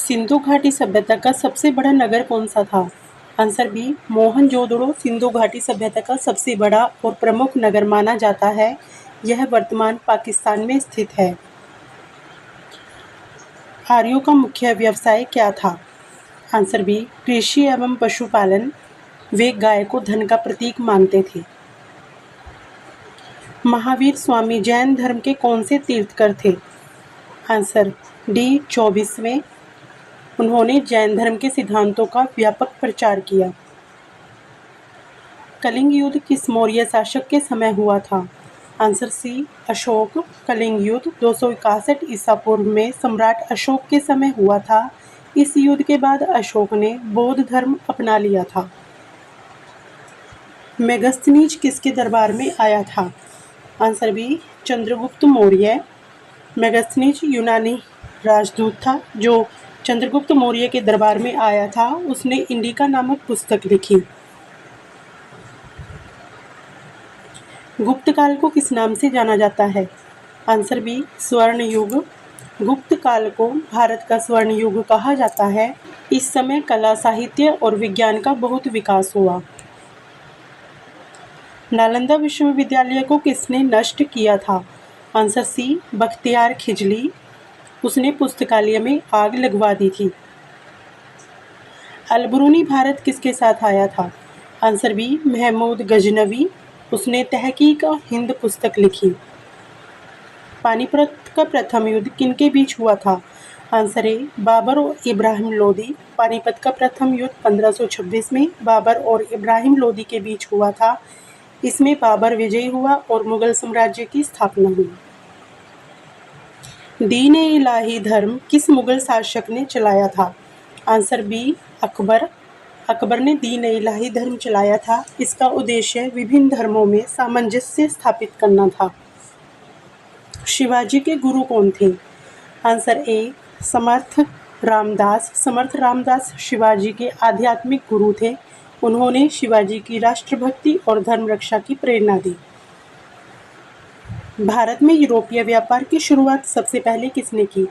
सिंधु घाटी सभ्यता का सबसे बड़ा नगर कौन सा था? आंसर बी मोहनजोदड़ो सिंधु घाटी सभ्यता का सबसे बड़ा और प्रमुख नगर माना जाता है। यह वर्तमान पाकिस्तान में स्थित है। आर्यों का मुख्य व्यवसाय क्या था? आंसर बी कृषि एवं पशुपालन। वे गाय को धन का प्रतीक मानते थे। महावीर स्वामी जैन धर्म के कौन से तीर्थकर थे? आंसर डी 24वें। उन्होंने जैन धर्म के सिद्धांतों का व्यापक प्रचार किया। कलिंग युद्ध किस मौर्य शासक के समय हुआ था? आंसर सी अशोक। कलिंग युद्ध 261 ईसा पूर्व में सम्राट अशोक के समय हुआ था। इस युद्ध के बाद अशोक ने बौद्ध धर्म अपना लिया था। मेगस्थनीज किसके दरबार में आया था? Answer B Chandragupta Maurya. Megasthenes यूनानी राजदूत था जो चंद्रगुप्त मौर्य के दरबार में आया था। उसने इंडिका नामक पुस्तक लिखी। गुप्त काल को किस नाम से जाना जाता है? आंसर बी स्वर्ण युग। गुप्त काल को भारत का स्वर्ण युग कहा जाता है। इस समय कला, साहित्य और विज्ञान का बहुत विकास हुआ। नालंदा विश्वविद्यालय को किसने नष्ट किया था? आंसर सी बख्तियार खिजली। उसने पुस्तकालय में आग लगवा दी थी। अलबरूनी भारत किसके साथ आया था? Answer B Mahmud Ghaznavi. उसने तहकीक हिंद पुस्तक लिखी। पानीपत का प्रथम युद्ध किनके बीच हुआ था? आंसर ए बाबर और इब्राहिम लोदी। पानीपत का प्रथम युद्ध 1526 में बाबर और इब्राहिम लोदी के बीच हुआ था। इसमें बाबर विजयी हुआ और मुगल साम्राज्य की स्थापना हुई। दीन-ए-इलाही धर्म किस मुगल शासक ने चलाया था? Answer B Akbar. अकबर ने दीन-ए-इलाही धर्म चलाया था। इसका उद्देश्य विभिन्न धर्मों में सामंजस्य स्थापित करना था। शिवाजी के गुरु कौन थे? Answer A Samarth Ramdas. समर्थ रामदास शिवाजी के आध्यात्मिक गुरु थे। उन्होंने शिवाजी की राष्ट्रभक्ति और धर्म रक्षा की प्रेरणा दी। भारत में यूरोपीय व्यापार की शुरुआत सबसे पहले किसने की?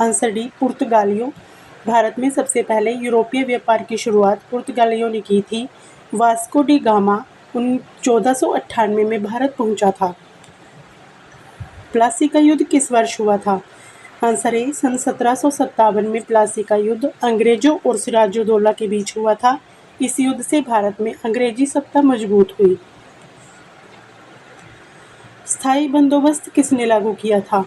आंसर डी पुर्तगालियों। भारत में सबसे पहले यूरोपीय व्यापार की शुरुआत पुर्तगालियों ने की थी। वास्को डी गामा 1498 में भारत पहुंचा था। प्लासी का युद्ध किस वर्ष हुआ था? आंसर ए सन 1757 में प्लासी का युद्ध अंग्रेजों और सिराजुद्दौला के बीच हुआ था। इस युद्ध से भारत में अंग्रेजी सत्ता मजबूत हुई। स्थायी बंदोबस्त किसने लागू किया था?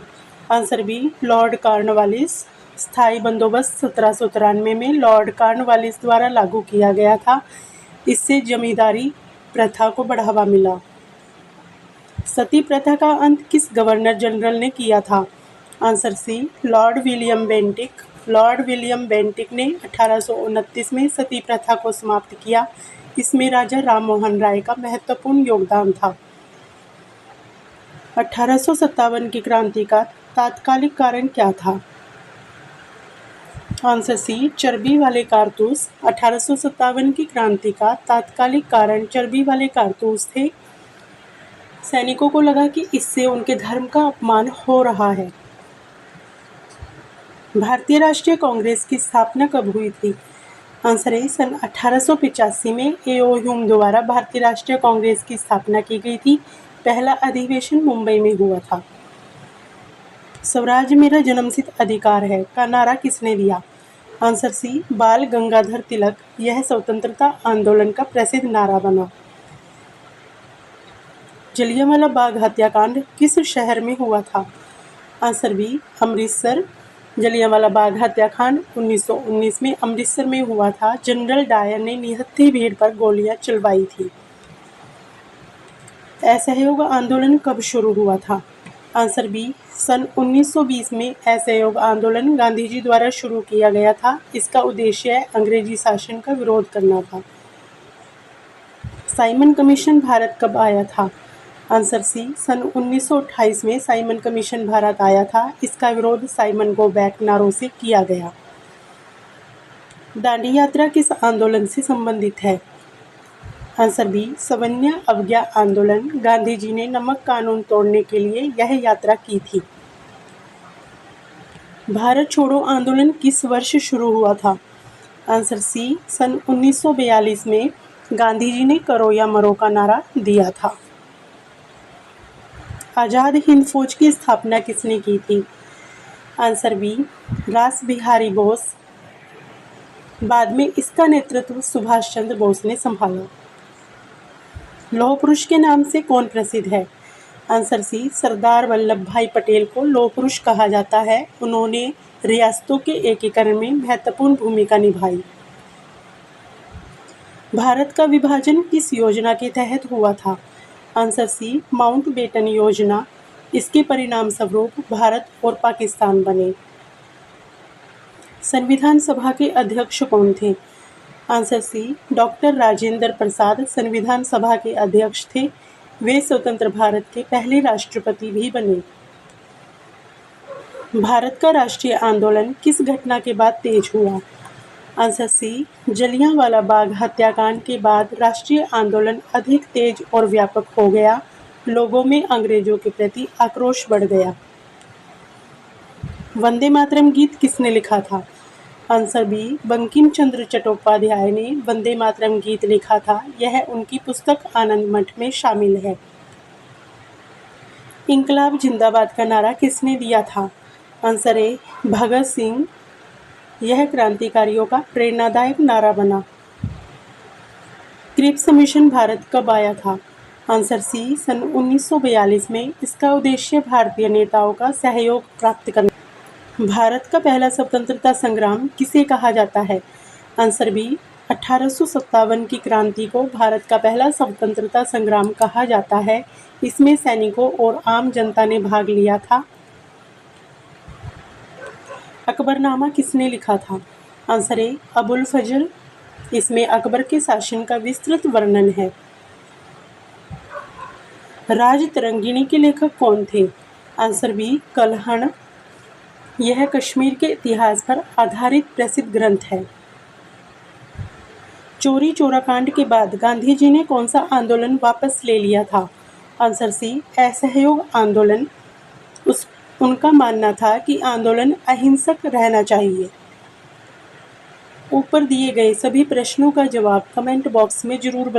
Answer B Lord Cornwallis. स्थायी बंदोबस्त 1793 में लॉर्ड कॉर्नवालिस द्वारा लागू किया गया था। इससे जमींदारी प्रथा को बढ़ावा मिला। सती प्रथा का अंत किस गवर्नर जनरल ने किया था? Answer C Lord William Bentinck. Lord William Bentinck ने 1829 में सती प्रथा को समाप्त किया। इसमें राजा राम मोहन राय का महत्वपूर्ण योगदान था। 1857 की क्रांति का तात्कालिक कारण क्या था? आंसर सी चर्बी वाले कारतूस। 1857 की क्रांति का तात्कालिक कारण चर्बी वाले कारतूस थे। सैनिकों को लगा कि इससे उनके धर्म का अपमान हो रहा है। भारतीय राष्ट्रीय कांग्रेस की स्थापना कब हुई थी? आंसर ए सन 1885 में ए.ओ. ह्यूम द्वारा भारतीय राष्ट्रीय कांग्रेस की स्थापना की गई थी। पहला अधिवेशन मुंबई में हुआ था। स्वराज मेरा जन्मसिद्ध अधिकार है का नारा किसने दिया? आंसर सी बाल गंगाधर तिलक। यह स्वतंत्रता आंदोलन का प्रसिद्ध नारा बना। जलियांवाला बाग हत्याकांड किस शहर में हुआ था? Answer B Amritsar. जलियांवाला बाग हत्याकांड 1919 में अमृतसर में हुआ था। जनरल डायर ने निहत्थी भीड़ पर गोलियां चलवाई थी। असहयोग आंदोलन कब शुरू हुआ था? आंसर बी सन 1920 में असहयोग आंदोलन गांधी जी द्वारा शुरू किया गया था। इसका उद्देश्य अंग्रेजी शासन का विरोध करना था। साइमन कमीशन भारत कब आया था? आंसर सी सन 1928 में साइमन कमीशन भारत आया था। इसका विरोध साइमन गो बैक नारों से किया गया। दांडी यात्रा किस आंदोलन से संबंधित है? आंसर बी सवर्ण अवज्ञा आंदोलन। गांधी जी ने नमक कानून तोड़ने के लिए यह यात्रा की थी। भारत छोड़ो आंदोलन किस वर्ष शुरू हुआ था? आंसर सी, सन 1942 में गांधी जी ने करो या मरो का नारा दिया था। आज़ाद हिंद फौज की स्थापना किसने की थी? आंसर बी, रास बिहारी बोस। बाद में इसका नेतृत्व सुभाष चंद्र बोस ने संभाला। लौह पुरुष के नाम से कौन प्रसिद्ध है? आंसर सी, सरदार वल्लभ भाई पटेल को लौह पुरुष कहा जाता है। उन्होंने रियासतों के एकीकरण में महत्वपूर्ण भूमिका निभाई। भारत का विभाजन किस योजना के तहत हुआ था? आंसर सी, माउंटबेटन योजना। इसके परिणाम स्वरूप भारत और पाकिस्तान बने। संविधान सभा के अध्यक्ष कौन थे? Answer C, doctor Rajendra Prasad संविधान सभा के अध्यक्ष थे। वे स्वतंत्र भारत के पहले राष्ट्रपति भी बने। भारत का राष्ट्रीय आंदोलन किस घटना के बाद तेज हुआ? आंसर सी, जलियांवाला बाग हत्याकांड के बाद राष्ट्रीय आंदोलन अधिक तेज और व्यापक हो गया। लोगों में अंग्रेजों के प्रति आक्रोश बढ़ गया। वंदे मातरम गीत किसने लिखा था? आंसर बी, बंकिम चंद्र चट्टोपाध्याय ने वंदे मातरम गीत लिखा था। यह उनकी पुस्तक आनंद मठ में शामिल है। इंकलाब जिंदाबाद का नारा किसने दिया था? Answer A, Bhagat Singh. यह क्रांतिकारियों का प्रेरणादायक नारा बना। क्रिप्स मिशन भारत कब आया था? आंसर सी, सन 1942 में। इसका उद्देश्य भारतीय नेताओं का सहयोग प्राप्त करना। भारत का पहला स्वतंत्रता संग्राम किसे कहा जाता है? आंसर बी, 1857 की क्रांति को भारत का पहला स्वतंत्रता संग्राम कहा जाता है। इसमें सैनिकों और आम जनता ने भाग लिया था। अकबरनामा किसने लिखा था? आंसर ए, अबुल फजल। इसमें अकबर के शासन का विस्तृत वर्णन है। राजतरंगिणी के लेखक कौन थे? Answer B, Kalhana. यह कश्मीर के इतिहास पर आधारित प्रसिद्ध ग्रंथ है। चोरी चोरा कांड के बाद गांधी जी ने कौन सा आंदोलन वापस ले लिया था? आंसर सी, असहयोग आंदोलन। उनका मानना था कि आंदोलन अहिंसक रहना चाहिए। ऊपर दिए गए सभी प्रश्नों का जवाब कमेंट बॉक्स में जरूर बताएं।